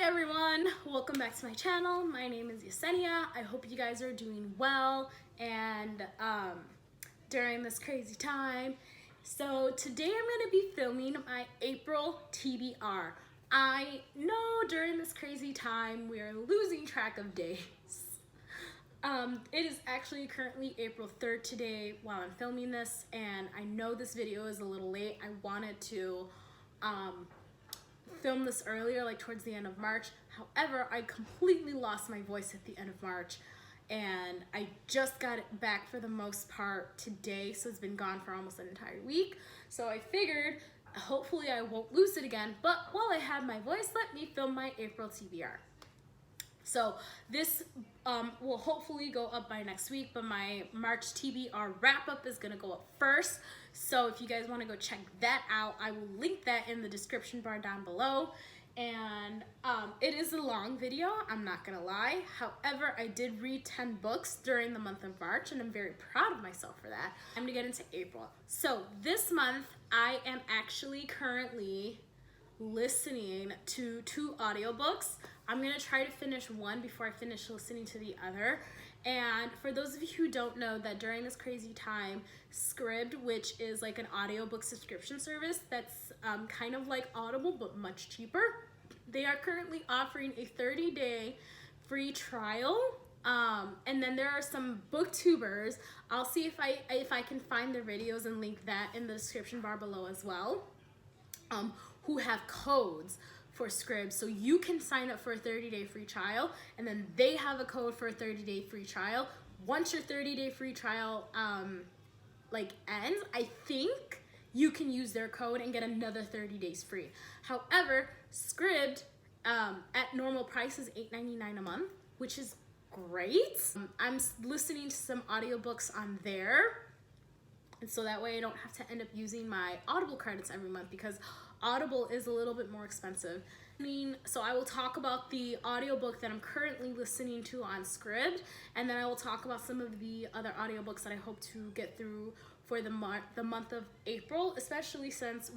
Hi everyone, welcome back to my channel. My name is Yesenia. I hope you guys are doing well and during this crazy time. So today I'm going to be filming my April TBR. I know during this crazy time we are losing track of days. It is actually currently April 3rd today while I'm filming this, and I know this video is a little late. I wanted to film this earlier, like towards the end of March. However, I completely lost my voice at the end of March, and I just got it back for the most part today, so it's been gone for almost an entire week. So I figured hopefully I won't lose it again, but while I have my voice, let me film my April TBR. So this will hopefully go up by next week, but my March TBR wrap up is gonna go up first. So if you guys wanna go check that out, I will link that in the description bar down below. And it is a long video, I'm not gonna lie. However, I did read 10 books during the month of March, and I'm very proud of myself for that. I'm gonna get into April. So this month, I am actually currently listening to 2 audiobooks. I'm gonna try to finish one before I finish listening to the other. And for those of you who don't know, that during this crazy time, Scribd, which is like an audiobook subscription service that's kind of like Audible but much cheaper, they are currently offering a 30-day free trial. And then there are some booktubers. I'll see if I can find their videos and link that in the description bar below as well, who have codes for Scribd, so you can sign up for a 30-day free trial, and then they have a code for a 30-day free trial. Once your 30-day free trial ends, I think you can use their code and get another 30 days free. However, Scribd at normal price is $8.99 a month, which is great. I'm listening to some audiobooks on there, and so that way I don't have to end up using my Audible credits every month, because Audible is a little bit more expensive. So I will talk about the audiobook that I'm currently listening to on Scribd, and then I will talk about some of the other audiobooks that I hope to get through for the month of April, especially since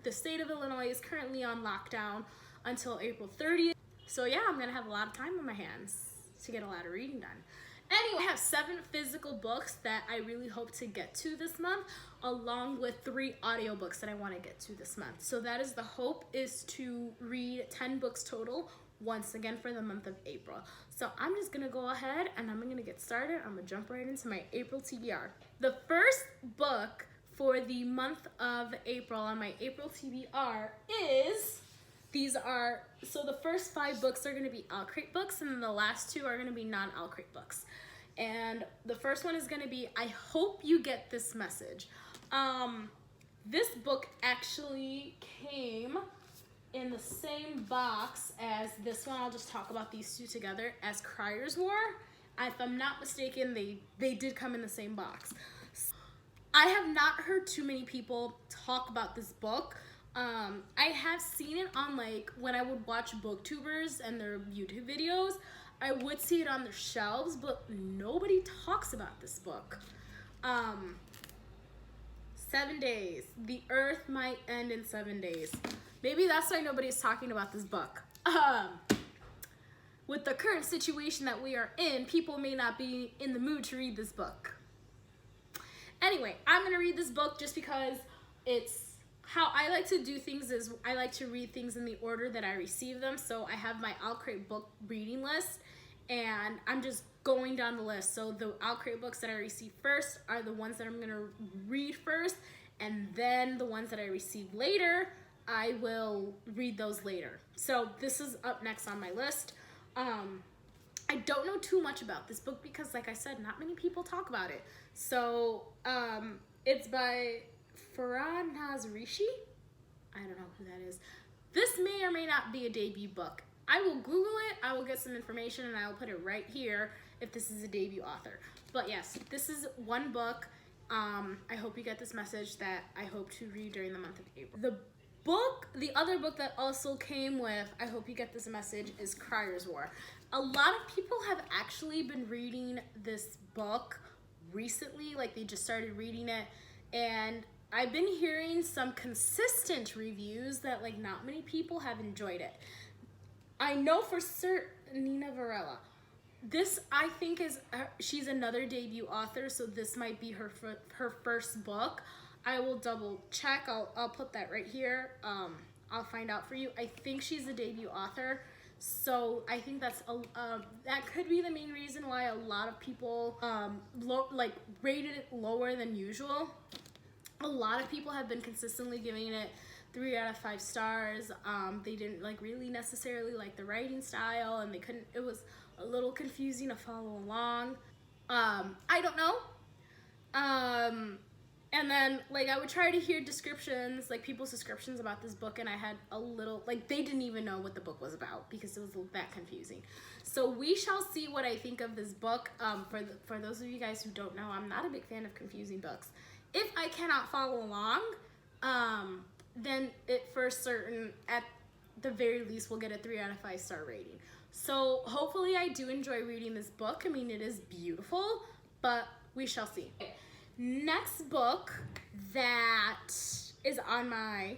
the state of Illinois is currently on lockdown until April 30th. So yeah, I'm gonna have a lot of time on my hands to get a lot of reading done. Anyway, I have 7 physical books that I really hope to get to this month, along with 3 audiobooks that I want to get to this month. So that is the hope, is to read 10 books total once again for the month of April. So I'm just gonna go ahead and I'm gonna get started. I'm gonna jump right into my April TBR. The first book for the month of April on my April TBR is, so the first 5 books are going to be Alcrate books, and then the last 2 are going to be non-Alcrate books. And the first one is going to be I Hope You Get This Message. This book actually came in the same box as this one. I'll just talk about these 2 together, as Crier's War. If I'm not mistaken, they did come in the same box. I have not heard too many people talk about this book. I have seen it on, like, when I would watch booktubers and their YouTube videos, I would see it on their shelves, but nobody talks about this book. 7 days. The earth might end in 7 days. Maybe that's why nobody's talking about this book. With the current situation that we are in, people may not be in the mood to read this book. Anyway, I'm gonna read this book just because it's how I like to do things. Is I like to read things in the order that I receive them. So I have my Alcrate book reading list, and I'm just going down the list. So the Alcrate books that I receive first are the ones that I'm gonna read first, and then the ones that I receive later, I will read those later. So this is up next on my list. I don't know too much about this book because, like I said, not many people talk about it. So it's by Farhad Nazrishi. I don't know who that is. This may or may not be a debut book. I will Google it, I will get some information, and I will put it right here if this is a debut author. But yes, this is one book. I hope you get this message that I hope to read during the month of April. The other book that also came with I Hope You Get This Message is Crier's War. A lot of people have actually been reading this book recently, like they just started reading it, and I've been hearing some consistent reviews that, like, not many people have enjoyed it. I know for certain Nina Varela. This I think is she's another debut author, so this might be her first book. I will double check. I'll put that right here. I'll find out for you. I think she's a debut author, so I think that's that could be the main reason why a lot of people rated it lower than usual. A lot of people have been consistently giving it 3 out of 5 stars. They didn't really necessarily like the writing style, and it was a little confusing to follow along. I don't know. And then I would try to hear descriptions, people's descriptions about this book, and I had a little, they didn't even know what the book was about because it was that confusing. So we shall see what I think of this book. For those of you guys who don't know, I'm not a big fan of confusing books. If I cannot follow along, then it for certain, at the very least, will get a 3 out of 5 star rating. So hopefully I do enjoy reading this book. I mean, it is beautiful, but we shall see. Next book that is on my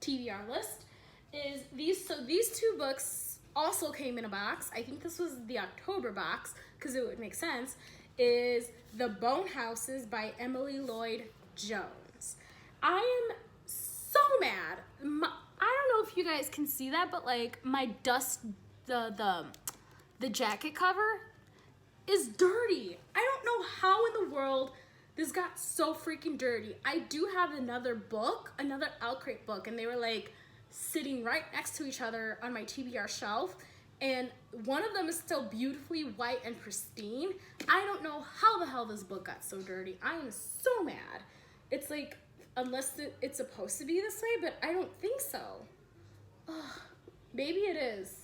TBR list is these. So these 2 books also came in a box. I think this was the October box because it would make sense. Is The Bone Houses by Emily Lloyd Jones. I am so mad. I don't know if you guys can see that, but my dust, the jacket cover is dirty. I don't know how in the world this got so freaking dirty. I do have another book, another Alcrate book, and they were sitting right next to each other on my TBR shelf, and one of them is still beautifully white and pristine. I don't know how the hell this book got so dirty. I am so mad. It's unless it's supposed to be this way, but I don't think so. Ugh, maybe it is.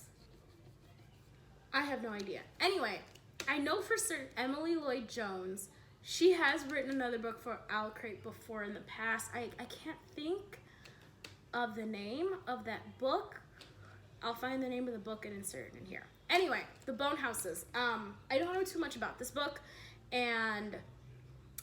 I have no idea. Anyway, I know for certain Emily Lloyd Jones, she has written another book for Alcrate before in the past. I can't think of the name of that book. I'll find the name of the book and insert it in here. Anyway, The Bone Houses. I don't know too much about this book, and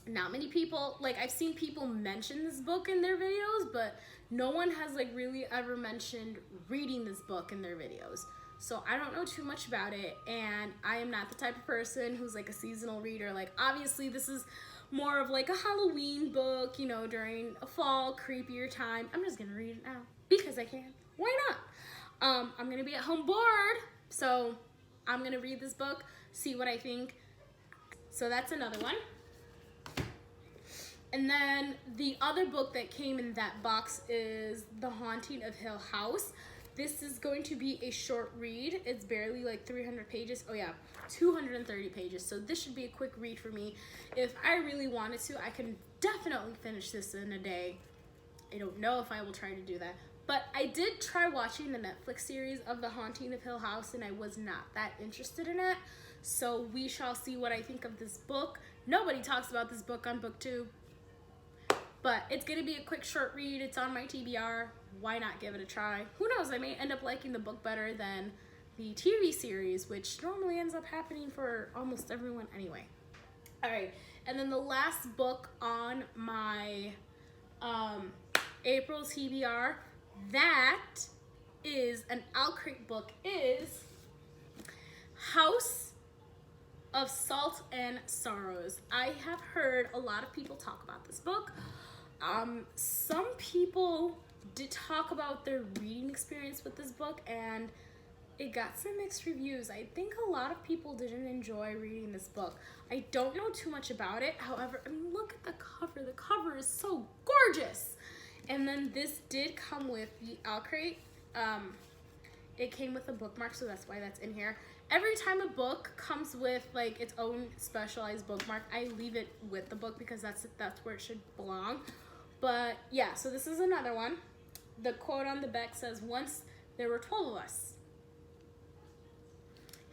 not many people, I've seen people mention this book in their videos, but no one has really ever mentioned reading this book in their videos. So I don't know too much about it, and I am not the type of person who's a seasonal reader. Obviously this is more of a Halloween book, during a fall creepier time. I'm just gonna read it now because I can. Why not? I'm gonna be at home bored, so I'm gonna read this book, see what I think. So that's another one. And then the other book that came in that box is The Haunting of Hill House. This is going to be a short read. It's barely 300 pages. Oh yeah, 230 pages. So this should be a quick read for me. If I really wanted to, I can definitely finish this in a day. I don't know if I will try to do that. But I did try watching the Netflix series of The Haunting of Hill House, and I was not that interested in it. So we shall see what I think of this book. Nobody talks about this book on BookTube. But it's going to be a quick short read. It's on my TBR. Why not give it a try? Who knows? I may end up liking the book better than the TV series, which normally ends up happening for almost everyone anyway. All right. And then the last book on my April TBR, that is an Alcrate book, is House of Salt and Sorrows. I have heard a lot of people talk about this book. Some people did talk about their reading experience with this book, and it got some mixed reviews. I think a lot of people didn't enjoy reading this book. I don't know too much about it. However, I mean, look at the cover. The cover is so gorgeous. And then this did come with the Alcrate. It came with a bookmark, so that's why that's in here. Every time a book comes with its own specialized bookmark, I leave it with the book because that's where it should belong. But yeah, so this is another one. The quote on the back says, "Once there were 12 of us."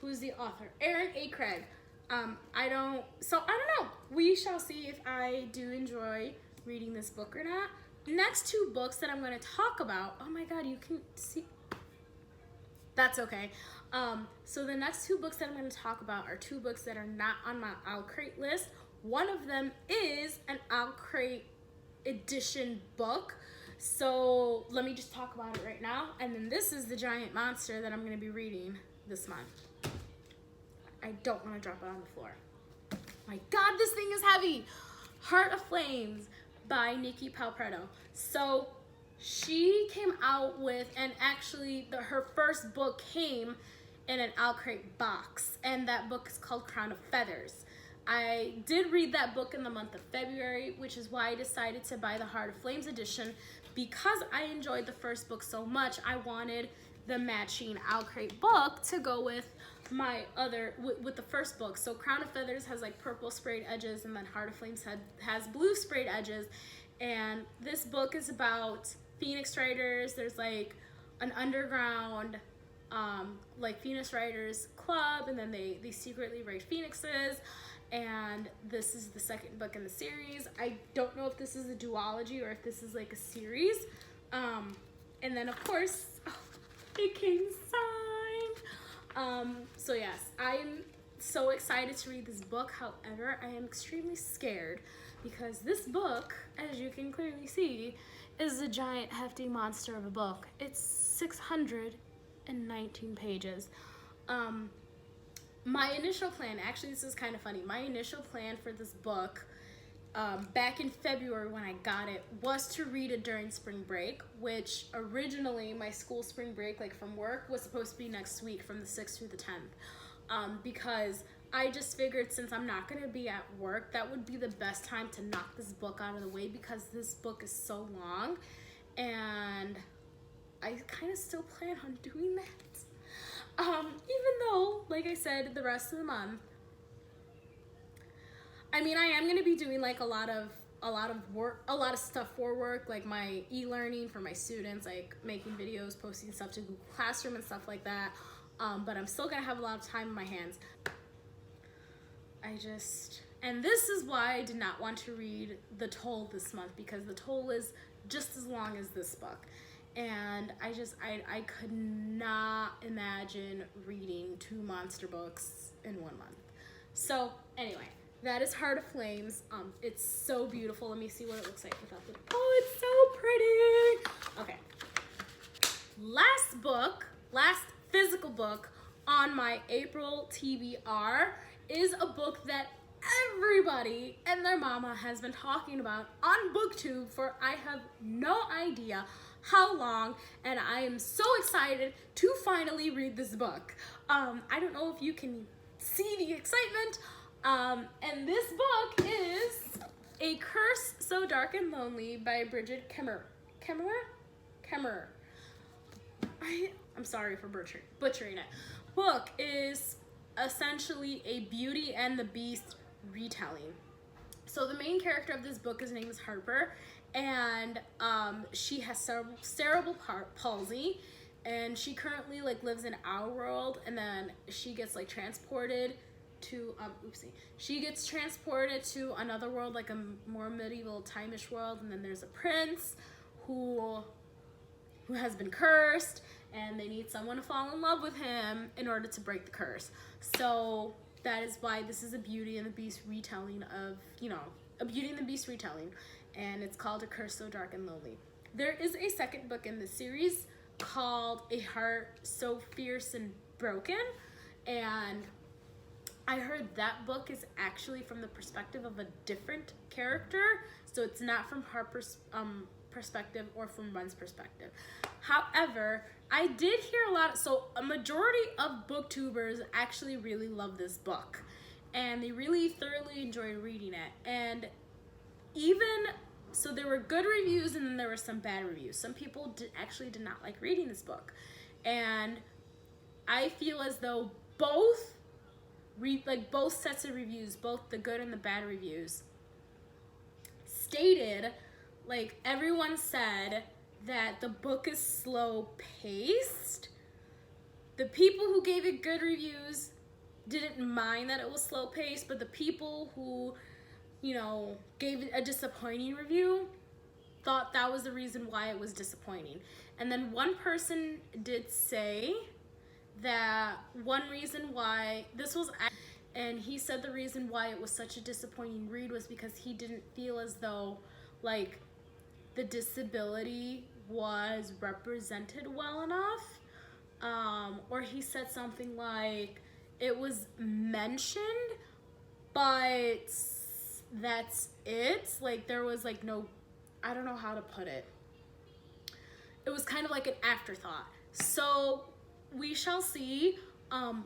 Who's the author? Aaron A. Craig. I don't know. We shall see if I do enjoy reading this book or not. Next 2 books that I'm going to talk about. Oh my God, you can see. That's okay. So the next 2 books that I'm going to talk about are 2 books that are not on my Alcrate list. One of them is an Alcrate edition book. So let me just talk about it right now. And then this is the giant monster that I'm going to be reading this month. I don't want to drop it on the floor. My God, this thing is heavy. Heart of Flames by Nikki Palpretto. So she came out with, and actually her first book came in an Owl Crate box, and that book is called Crown of Feathers. I did read that book in the month of February, which is why I decided to buy the Heart of Flames edition. Because I enjoyed the first book so much, I wanted the matching Owl Crate book to go with my with the first book. So Crown of Feathers has like purple sprayed edges, and then Heart of Flames has blue sprayed edges. And this book is about Phoenix Writers. There's like an underground like Phoenix Writers club, and then they secretly write phoenixes. And this is the second book in the series. I don't know if this is a duology or if this is like a series. And then of course, it came signed. So yes, I'm so excited to read this book. However, I am extremely scared because this book, as you can clearly see, is a giant hefty monster of a book. It's 619 pages. My initial plan, actually this is kind of funny, my initial plan for this book back in February when I got it was to read it during spring break, which originally my school spring break, like from work, was supposed to be next week from the 6th through the 10th. Because I just figured since I'm not going to be at work, that would be the best time to knock this book out of the way because this book is so long, and I kind of still plan on doing that. Even though, like I said, the rest of the month, I mean, I am going to be doing like a lot of work, a lot of stuff for work, like my e-learning for my students, like making videos, posting stuff to Google Classroom and stuff like that. But I'm still going to have a lot of time in my hands. And this is why I did not want to read The Toll this month, because The Toll is just as long as this book. And I could not imagine reading 2 monster books in 1 month. So anyway, that is Heart of Flames. It's so beautiful. Let me see what it looks like without the, oh, it's so pretty. Okay. Last physical book on my April TBR is a book that everybody and their mama has been talking about on BookTube for I have no idea how long, and I am so excited to finally read this book. I don't know if you can see the excitement, and this book is A Curse So Dark and Lonely by Bridget Kemmerer. I'm sorry for butchering it. Book is essentially a Beauty and the Beast retelling. So the main character of this book, his name is Harper, and she has cerebral palsy, and she currently like lives in our world, and then she gets like transported to she gets transported to another world, like a more medieval time-ish world, and then there's a prince who has been cursed, and they need someone to fall in love with him in order to break the curse. So that is why this is a Beauty and the Beast retelling of, a Beauty and the Beast retelling, and it's called A Curse So Dark and Lonely. There is a second book in the series called A Heart So Fierce and Broken, and I heard that book is actually from the perspective of a different character, so it's not from Harper's perspective or from Run's perspective. However, I did hear so a majority of booktubers actually really love this book, and they really thoroughly enjoy reading it. And so there were good reviews, and then there were some bad reviews. Some people actually did not like reading this book, and I feel as though both sets of reviews, both the good and the bad reviews, stated, like, everyone said that the book is slow paced. The people who gave it good reviews didn't mind that it was slow paced, but the people who, gave it a disappointing review thought that was the reason why it was disappointing. And then one person did say that one reason why and he said the reason why it was such a disappointing read was because he didn't feel as though, like, the disability was represented well enough. Or he said something like it was mentioned, but that's it. Like there was like no, I don't know how to put it. It was kind of like an afterthought. So we shall see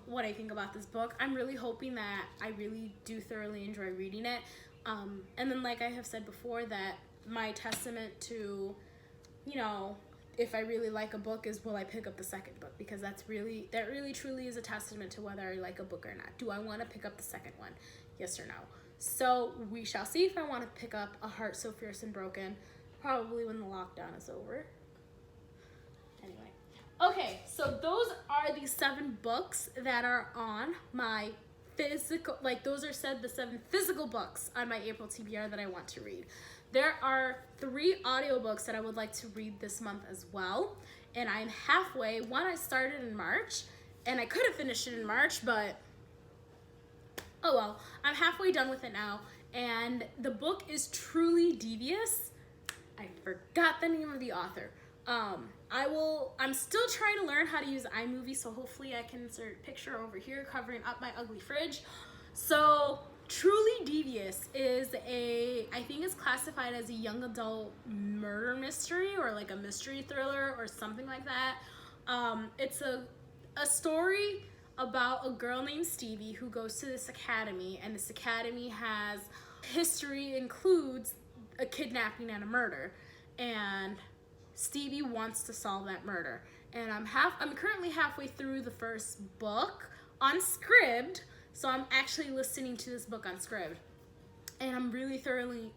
what I think about this book. I'm really hoping that I really do thoroughly enjoy reading it. And then like I have said before, that my testament to, you know, if I really like a book is will I pick up the second book, because that really truly is a testament to whether I like a book or not. Do I want to pick up the second one? Yes or no? So we shall see if I want to pick up A Heart So Fierce and Broken, probably when the lockdown is over. Anyway, okay, so those are the 7 books that are on my physical, like those are said the 7 physical books on my April TBR that I want to read. There are 3 audiobooks that I would like to read this month as well, and I'm halfway. One I started in March, and I could have finished it in March, but oh well. I'm halfway done with it now, and the book is Truly Devious. I forgot the name of the author. I'm still trying to learn how to use iMovie, so hopefully I can insert a picture over here covering up my ugly fridge. So Truly Devious is I think it's classified as a young adult murder mystery or like a mystery thriller or something like that. It's a story about a girl named Stevie who goes to this academy, and this academy has history includes a kidnapping and a murder, and Stevie wants to solve that murder. And I'm currently halfway through the first book on Scribd, so I'm actually listening to this book on Scribd, and I'm really thoroughly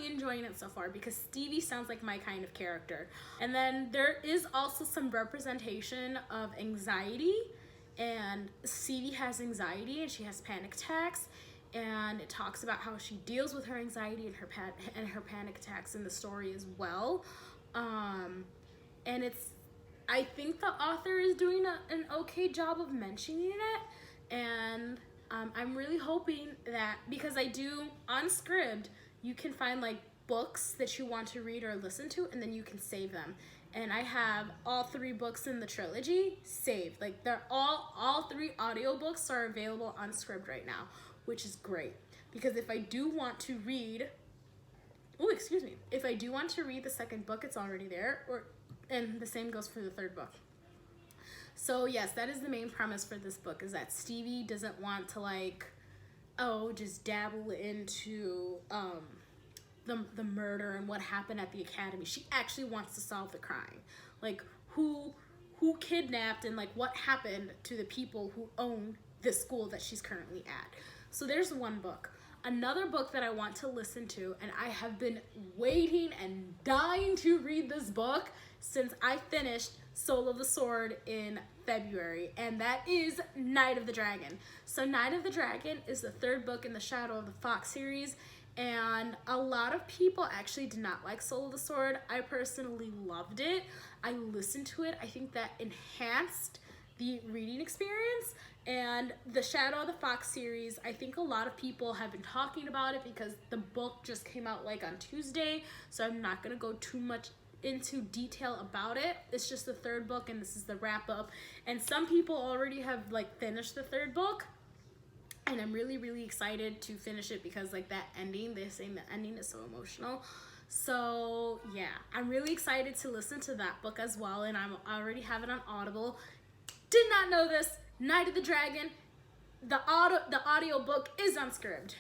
enjoying it so far because Stevie sounds like my kind of character. And then there is also some representation of anxiety, and Stevie has anxiety and she has panic attacks, and it talks about how she deals with her anxiety and her panic attacks in the story as well. And I think the author is doing an okay job of mentioning it, and I'm really hoping that, because I do on Scribd, you can find like books that you want to read or listen to, and then you can save them. And I have all 3 books in the trilogy saved. Like they're all 3 audiobooks are available on Scribd right now, which is great, because if I do want to read, if I do want to read the second book, it's already there, and the same goes for the third book. So yes, that is the main premise for this book, is that Stevie doesn't want to just dabble into the murder and what happened at the academy. She actually wants to solve the crime, like who kidnapped and like what happened to the people who own the school that she's currently at. So there's one book. Another book that I want to listen to, and I have been waiting and dying to read this book since I finished Soul of the Sword in February, and that is Night of the Dragon. So Night of the Dragon is the 3rd book in the Shadow of the Fox series, and a lot of people actually did not like Soul of the Sword. I personally loved it. I listened to it. I think that enhanced the reading experience. And the Shadow of the Fox series, I think a lot of people have been talking about it because the book just came out like on Tuesday, so I'm not going to go too much into detail about it. It's just the 3rd book, and this is the wrap up, and some people already have like finished the 3rd book, and I'm really excited to finish it because like that ending, they're saying the ending is so emotional. So yeah, I'm really excited to listen to that book as well, and I already have it on Audible. Did not know this. Night of the Dragon, the audio book is on Scribd.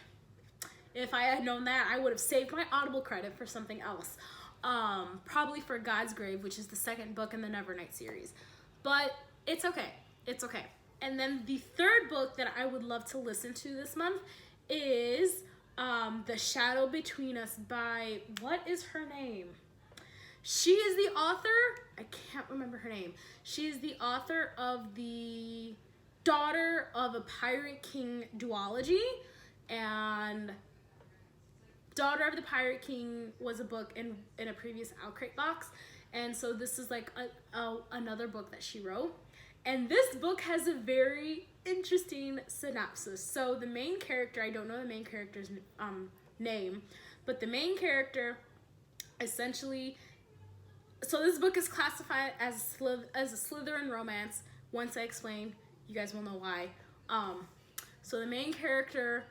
If I had known that, I would have saved my Audible credit for something else. Probably for God's Grave, which is the 2nd book in the Nevernight series. But it's okay. It's okay. And then the 3rd book that I would love to listen to this month is The Shadow Between Us by, what is her name? She is the author, I can't remember her name. She is the author of the Daughter of a Pirate King duology, and Daughter of the Pirate King was a book in a previous Outcrate box, and so this is like another book that she wrote. And this book has a very interesting synopsis. So the main character, I don't know the main character's name, but the main character Essentially, so this book is classified as a Slytherin romance. Once I explain, you guys will know why. So the main character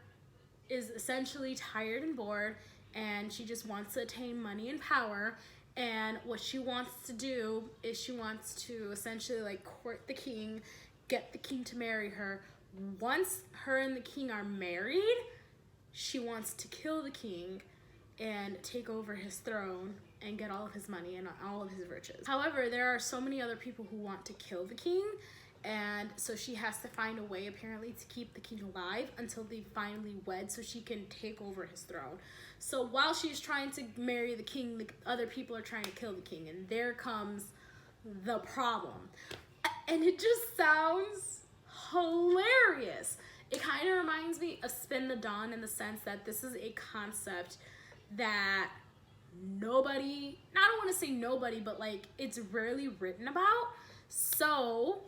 is essentially tired and bored, and she just wants to attain money and power. And what she wants to do is she wants to essentially like court the king, get the king to marry her. Once her and the king are married, she wants to kill the king and take over his throne and get all of his money and all of his riches. However, there are so many other people who want to kill the king, and so she has to find a way apparently to keep the king alive until they finally wed so she can take over his throne. So while she's trying to marry the king, the other people are trying to kill the king, and there comes the problem. And it just sounds hilarious. It kind of reminds me of Spin the Dawn in the sense that this is a concept that nobody, I don't want to say nobody, but like it's rarely written about. So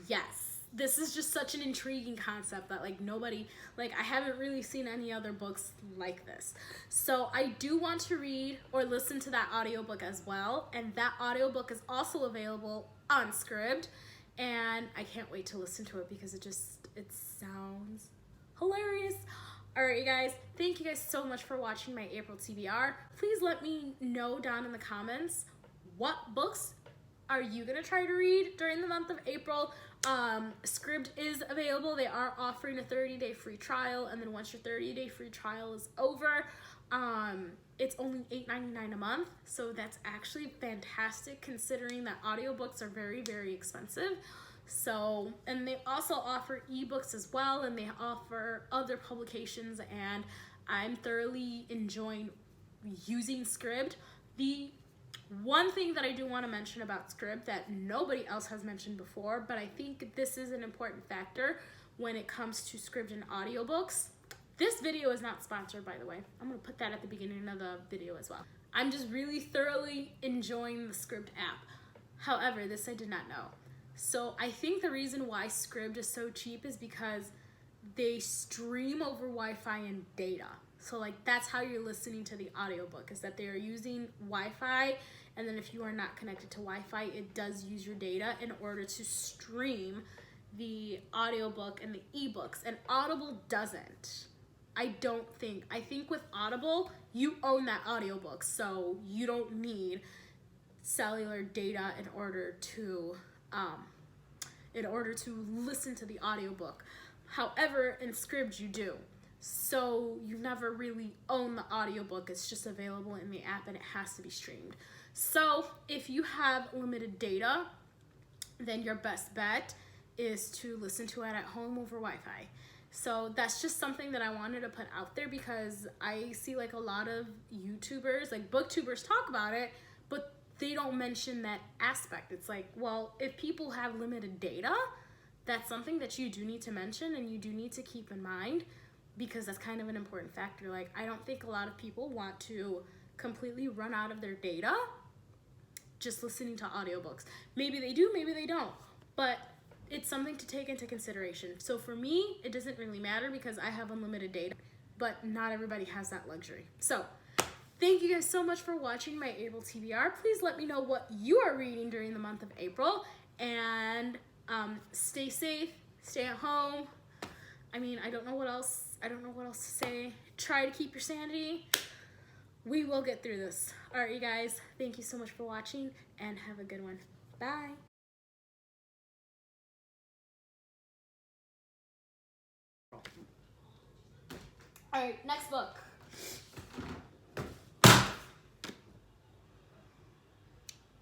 yes, this is just such an intriguing concept that like nobody, like I haven't really seen any other books like this. So I do want to read or listen to that audiobook as well, and that audiobook is also available on Scribd, and I can't wait to listen to it because it sounds hilarious. All right, you guys, thank you guys so much for watching my April TBR. Please let me know down in the comments what books are you gonna try to read during the month of April. Scribd is available. They are offering a 30-day free trial, and then once your 30-day free trial is over, it's only $8.99 a month, so that's actually fantastic considering that audiobooks are very, very expensive. So, and they also offer ebooks as well, and they offer other publications, and I'm thoroughly enjoying using Scribd. The one thing that I do want to mention about Scribd that nobody else has mentioned before, but I think this is an important factor when it comes to Scribd and audiobooks. This video is not sponsored, by the way. I'm going to put that at the beginning of the video as well. I'm just really thoroughly enjoying the Scribd app. However, this I did not know. So I think the reason why Scribd is so cheap is because they stream over Wi-Fi and data. So like that's how you're listening to the audiobook, is that they are using Wi-Fi, and then if you are not connected to Wi-Fi, it does use your data in order to stream the audiobook and the ebooks, and Audible doesn't. I think with Audible, you own that audiobook, so you don't need cellular data in order to listen to the audiobook. However, in Scribd you do. So you never really own the audiobook. It's just available in the app and it has to be streamed. So if you have limited data, then your best bet is to listen to it at home over Wi-Fi. So that's just something that I wanted to put out there because I see like a lot of YouTubers, like booktubers, talk about it, but they don't mention that aspect. It's like, well, if people have limited data, that's something that you do need to mention and you do need to keep in mind, because that's kind of an important factor. Like, I don't think a lot of people want to completely run out of their data just listening to audiobooks. Maybe they do, maybe they don't, but it's something to take into consideration. So for me, it doesn't really matter because I have unlimited data, but not everybody has that luxury. So thank you guys so much for watching my April TBR. Please let me know what you are reading during the month of April, and stay safe, stay at home. I mean, I don't know what else to say. Try to keep your sanity. We will get through this. All right, you guys, thank you so much for watching and have a good one. Bye. All right, next book.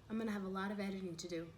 I'm gonna have a lot of editing to do.